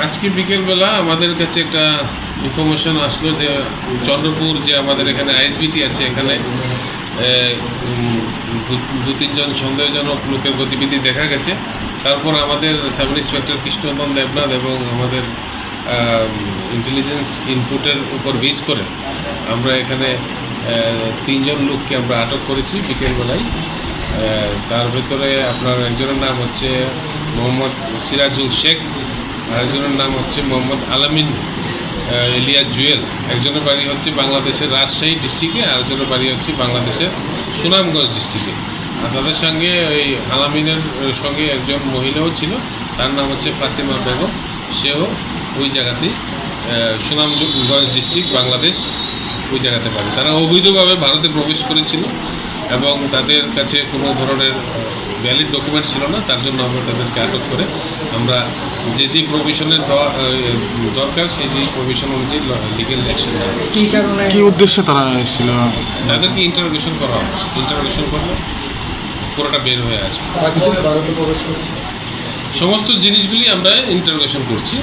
আজকে বিকেলবেলা আমাদের কাছে একটা ইনফরমেশন আসলো যে চন্দ্রপুর যে আমাদের এখানে আইএসবিটি আছে, এখানে দু তিনজন সন্দেহজনক লোকের গতিবিধি দেখা গেছে। তারপর আমাদের সাব ইন্সপেক্টর কৃষ্ণনন্দন দেবনাথ এবং আমাদের ইন্টেলিজেন্স ইনপুটের উপর বেস করে আমরা এখানে তিনজন লোককে আমরা আটক করেছি বিকেলবেলায়। তার ভেতরে আপনার একজনের নাম হচ্ছে মোহাম্মদ সিরাজুল শেখ, আরেকজনের নাম হচ্ছে মোহাম্মদ আলামিন এলিয়া জুয়েল। একজনের বাড়ি হচ্ছে বাংলাদেশের রাজশাহী ডিস্ট্রিক্টে, আরেকজনের বাড়ি হচ্ছে বাংলাদেশের সুনামগঞ্জ ডিস্ট্রিক্টে। আর তাদের সঙ্গে ওই আলামিনের সঙ্গে একজন মহিলাও ছিল, তার নাম হচ্ছে ফাতিমা বেগম, সেও ওই জায়গাতেই সুনামগঞ্জ ডিস্ট্রিক্ট বাংলাদেশ ওই জায়গাতে পারে। তারা অবৈধভাবে ভারতে প্রবেশ করেছিল এবং তাদের কাছে কোনো ধরনের ভ্যালিড ডকুমেন্ট ছিল না। তার জন্য আমরা তাদেরকে আটক করে আমরা যে প্রভিশনের দরকার সেই প্রভিশন অনুযায়ী লিগেল অ্যাকশন নেওয়া। কী উদ্দেশ্যে তারা এসেছিল? তাদেরকে ইন্টারোগেশন করা হচ্ছে, ইন্টারোগেশন করলে পুরোটা বের হয়ে আসবে। ভারতে প্রবেশ করেছে সমস্ত জিনিসগুলি আমরা ইন্টারোগেশন করছি।